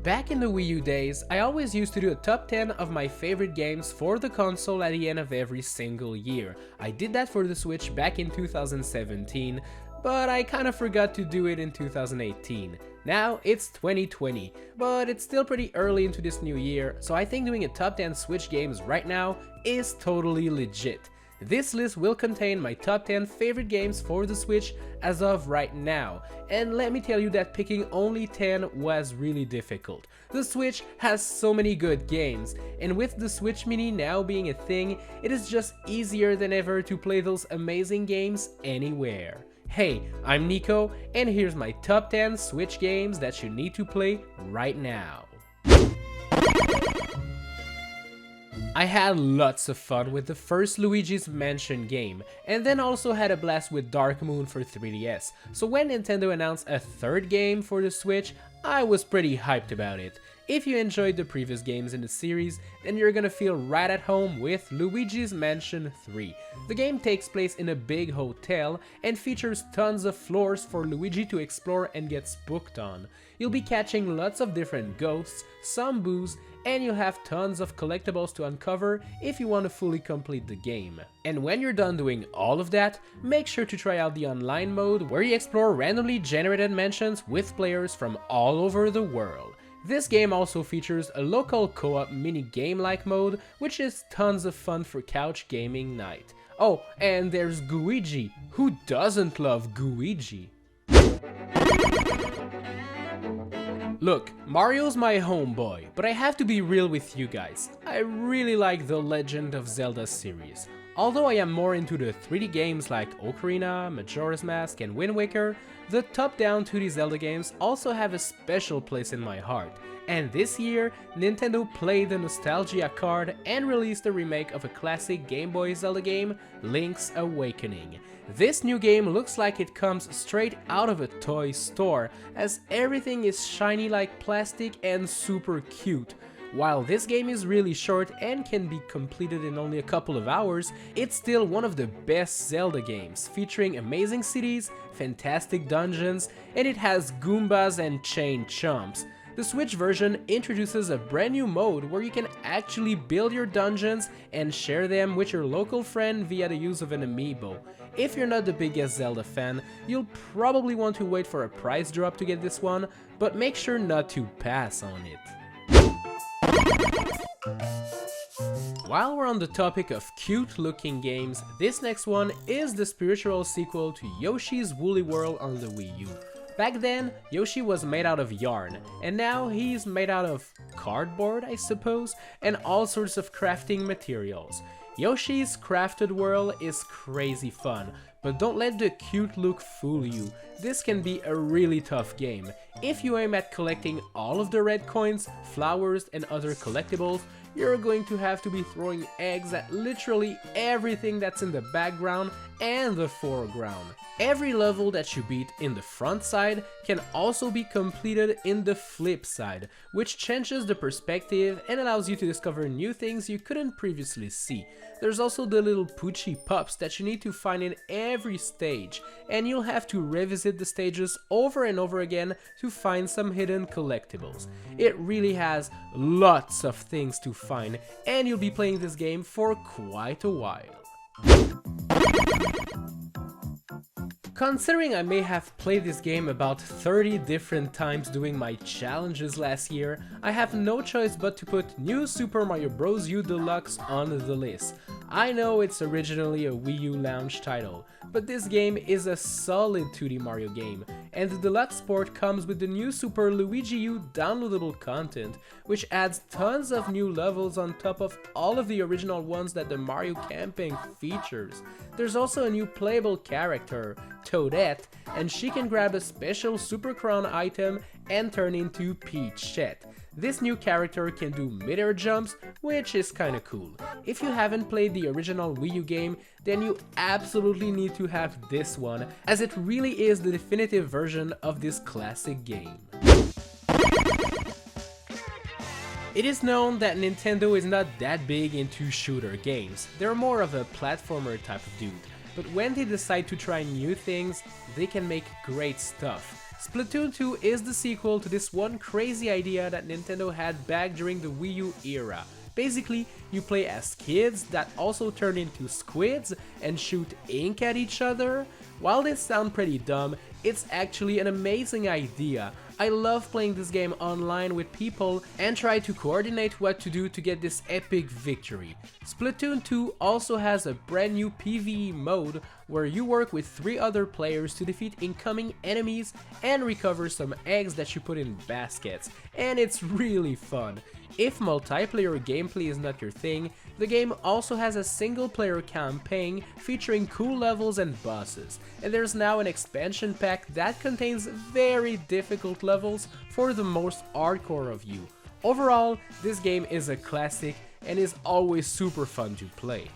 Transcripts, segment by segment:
Back in the Wii U days, I always used to do a top 10 of my favorite games for the console at the end of every single year. I did that for the Switch back in 2017, but I kinda forgot to do it in 2018. Now it's 2020, but it's still pretty early into this new year, so I think doing a top 10 Switch games right now is totally legit. This list will contain my top 10 favorite games for the Switch as of right now, and let me tell you that picking only 10 was really difficult. The Switch has so many good games, and with the Switch Mini now being a thing, it is just easier than ever to play those amazing games anywhere. Hey, I'm Nico, and here's my top 10 Switch games that you need to play right now. I had lots of fun with the first Luigis Mansion game, and then also had a blast with Dark Moon for 3DS, so when Nintendo announced a third game for the Switch, I was pretty hyped about it. If you enjoyed the previous games in the series, then you're gonna feel right at home with Luigis Mansion 3. The game takes place in a big hotel and features tons of floors for Luigi to explore and get spooked on. You'll be catching lots of different ghosts, some boos, and you'll have tons of collectibles to uncover if you want to fully complete the game. And when you're done doing all of that, make sure to try out the online mode where you explore randomly generated mansions with players from all over the world. This game also features a local co-op mini-game-like mode, which is tons of fun for couch gaming night. Oh, and there's Luigi. Who doesn't love Luigi? Look, Mario's my homeboy, but I have to be real with you guys. I really like the Legend of Zelda series. Although I am more into the 3D games like Ocarina, Majora's Mask, and Wind Waker, the top-down 2D Zelda games also have a special place in my heart. And this year, Nintendo played the nostalgia card and released a remake of a classic Game Boy Zelda game, Link's Awakening. This new game looks like it comes straight out of a toy store, as everything is shiny like plastic and super cute. While this game is really short and can be completed in only a couple of hours, it's still one of the best Zelda games, featuring amazing cities, fantastic dungeons, and it has Goombas and chain chomps. The Switch version introduces a brand new mode where you can actually build your dungeons and share them with your local friend via the use of an amiibo. If you're not the biggest Zelda fan, you'll probably want to wait for a price drop to get this one, but make sure not to pass on it. While we're on the topic of cute looking games, this next one is the spiritual sequel to Yoshi's Woolly World on the Wii U. Back then, Yoshi was made out of yarn, and now he's made out of cardboard, I suppose, and all sorts of crafting materials. Yoshi's Crafted World is crazy fun, but don't let the cute look fool you. This can be a really tough game. If you aim at collecting all of the red coins, flowers, and other collectibles, you're going to have to be throwing eggs at literally everything that's in the background and the foreground. Every level that you beat in the front side can also be completed in the flip side, which changes the perspective and allows you to discover new things you couldn't previously see. There's also the little Poochie pups that you need to find in every stage, and you'll have to revisit the stages over and over again to find some hidden collectibles. It really has lots of things to find, and you'll be playing this game for quite a while. Considering I may have played this game about 30 different times doing my challenges last year, I have no choice but to put New Super Mario Bros. U Deluxe on the list. I know it's originally a Wii U launch title, but this game is a solid 2D Mario game, and the Deluxe port comes with the new Super Luigi U downloadable content, which adds tons of new levels on top of all of the original ones that the Mario campaign features. There's also a new playable character, Toadette, and she can grab a special Super Crown item and turn into Peachette. This new character can do mid-air jumps, which is kinda cool. If you haven't played the original Wii U game, then you absolutely need to have this one, as it really is the definitive version of this classic game. It is known that Nintendo is not that big into shooter games. They're more of a platformer type of dude. But when they decide to try new things, they can make great stuff. Splatoon 2 is the sequel to this one crazy idea that Nintendo had back during the Wii U era. Basically, you play as kids that also turn into squids and shoot ink at each other. While this sounds pretty dumb, it's actually an amazing idea. I love playing this game online with people and try to coordinate what to do to get this epic victory. Splatoon 2 also has a brand new PvE mode where you work with 3 other players to defeat incoming enemies and recover some eggs that you put in baskets, and it's really fun. If multiplayer gameplay is not your thing, the game also has a single player campaign featuring cool levels and bosses, and there's now an expansion pack that contains very difficult levels for the most hardcore of you. Overall, this game is a classic and is always super fun to play.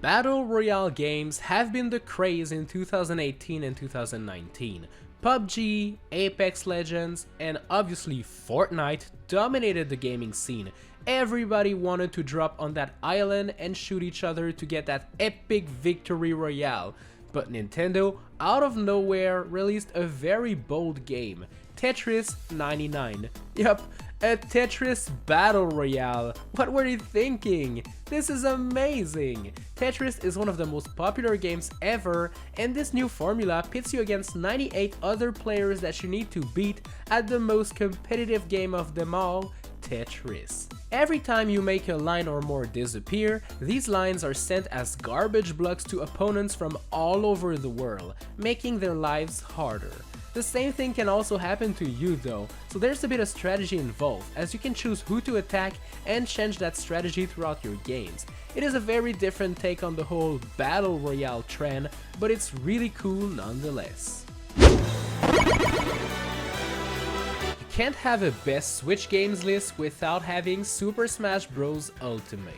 Battle Royale games have been the craze in 2018 and 2019. PUBG, Apex Legends, and obviously Fortnite dominated the gaming scene. Everybody wanted to drop on that island and shoot each other to get that epic victory royale. But Nintendo, out of nowhere, released a very bold game, Tetris 99. Yup, a Tetris Battle Royale. What were you thinking? This is amazing! Tetris is one of the most popular games ever, and this new formula pits you against 98 other players that you need to beat at the most competitive game of them all, Tetris. Every time you make a line or more disappear, these lines are sent as garbage blocks to opponents from all over the world, making their lives harder. The same thing can also happen to you though, so there's a bit of strategy involved, as you can choose who to attack and change that strategy throughout your games. It is a very different take on the whole Battle Royale trend, but it's really cool nonetheless. You can't have a best Switch games list without having Super Smash Bros. Ultimate.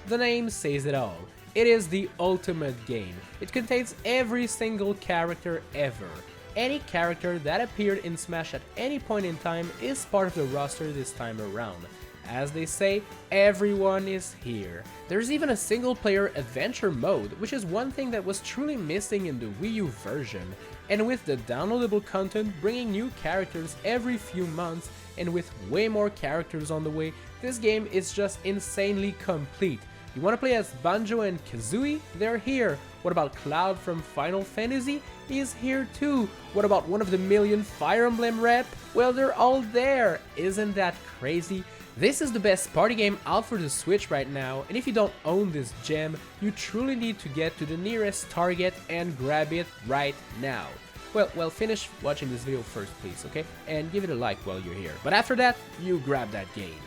The name says it all. It is the ultimate game. It contains every single character ever. Any character that appeared in Smash at any point in time is part of the roster this time around. As they say, everyone is here. There's even a single player adventure mode, which is one thing that was truly missing in the Wii U version. And with the downloadable content bringing new characters every few months, and with way more characters on the way, this game is just insanely complete. You want to play as Banjo and Kazooie? They're here. What about Cloud from Final Fantasy? He's here too. What about one of the million Fire Emblem rep? Well, they're all there. Isn't that crazy? This is the best party game out for the Switch right now, and if you don't own this gem, you truly need to get to the nearest Target and grab it right now. Well, finish watching this video first, please, okay? And give it a like while you're here. But after that, you grab that game.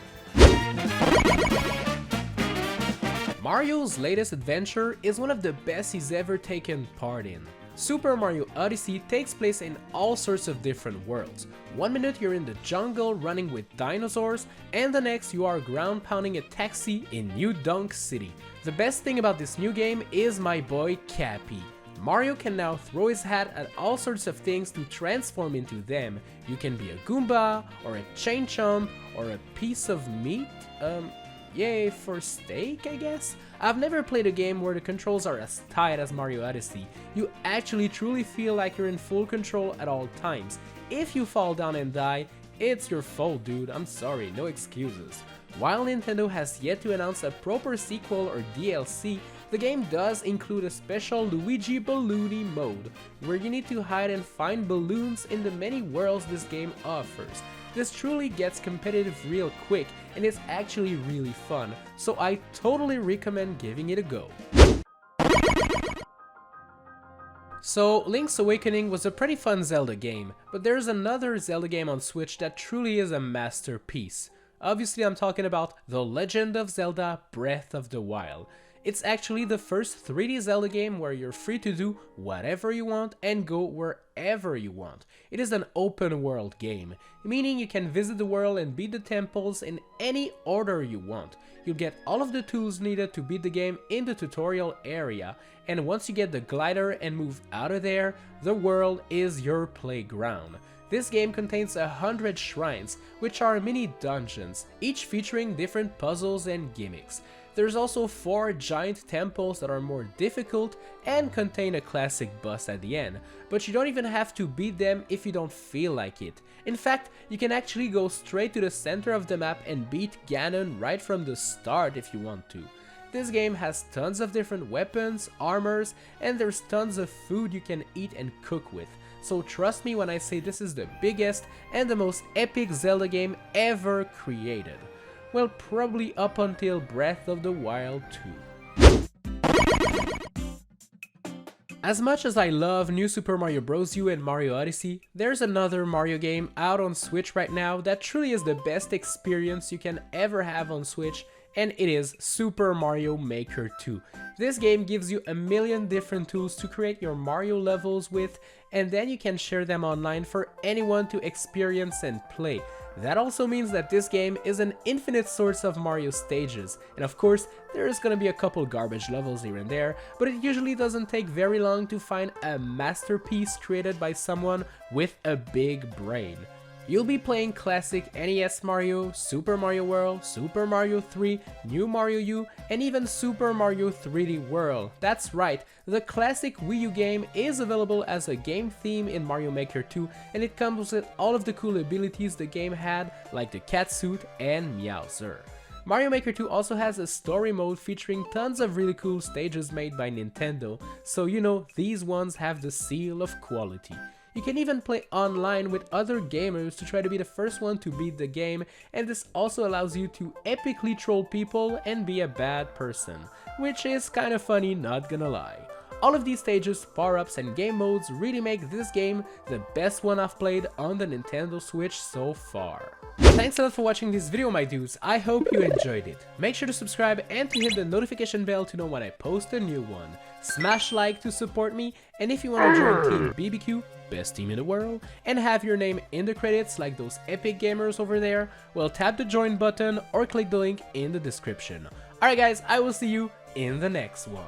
Mario's latest adventure is one of the best he's ever taken part in. Super Mario Odyssey takes place in all sorts of different worlds. One minute you're in the jungle running with dinosaurs, and the next you are ground pounding a taxi in New Donk City. The best thing about this new game is my boy Cappy. Mario can now throw his hat at all sorts of things to transform into them. You can be a Goomba, or a Chain Chomp, or a piece of meat. Yay for steak, I guess? I've never played a game where the controls are as tight as Mario Odyssey. You actually truly feel like you're in full control at all times. If you fall down and die, it's your fault, dude. I'm sorry, no excuses. While Nintendo has yet to announce a proper sequel or DLC, the game does include a special Luigi Balloony mode, where you need to hide and find balloons in the many worlds this game offers. This truly gets competitive real quick, and it's actually really fun, so I totally recommend giving it a go. So, Link's Awakening was a pretty fun Zelda game, but there's another Zelda game on Switch that truly is a masterpiece. Obviously I'm talking about The Legend of Zelda Breath of the Wild. It's actually the first 3D Zelda game where you're free to do whatever you want and go wherever you want. It is an open world game, meaning you can visit the world and beat the temples in any order you want. You'll get all of the tools needed to beat the game in the tutorial area, and once you get the glider and move out of there, the world is your playground. This game contains 100 shrines, which are mini dungeons, each featuring different puzzles and gimmicks. There's also 4 giant temples that are more difficult and contain a classic boss at the end, but you don't even have to beat them if you don't feel like it. In fact, you can actually go straight to the center of the map and beat Ganon right from the start if you want to. This game has tons of different weapons, armors, and there's tons of food you can eat and cook with. So trust me when I say this is the biggest and the most epic Zelda game ever created. Well, probably up until Breath of the Wild 2. As much as I love New Super Mario Bros. U and Mario Odyssey, there's another Mario game out on Switch right now that truly is the best experience you can ever have on Switch, and it is Super Mario Maker 2. This game gives you a million different tools to create your Mario levels with, and then you can share them online for anyone to experience and play. That also means that this game is an infinite source of Mario stages, and of course there is gonna be a couple garbage levels here and there, but it usually doesn't take very long to find a masterpiece created by someone with a big brain. You'll be playing classic NES Mario, Super Mario World, Super Mario 3, New Mario U, and even Super Mario 3D World. That's right, the classic Wii U game is available as a game theme in Mario Maker 2, and it comes with all of the cool abilities the game had, like the Catsuit and Meowser. Mario Maker 2 also has a story mode featuring tons of really cool stages made by Nintendo, so you know these ones have the seal of quality. You can even play online with other gamers to try to be the first one to beat the game, and this also allows you to epically troll people and be a bad person, which is kind of funny, not gonna lie. All of these stages, power-ups and game modes really make this game the best one I've played on the Nintendo Switch so far. Thanks a lot for watching this video, my dudes. I hope you enjoyed it. Make sure to subscribe and to hit the notification bell to know when I post a new one. Smash like to support me, and if you want to join Team BBQ, best team in the world, and have your name in the credits like those epic gamers over there, well, tap the join button or click the link in the description. Alright guys, I will see you in the next one.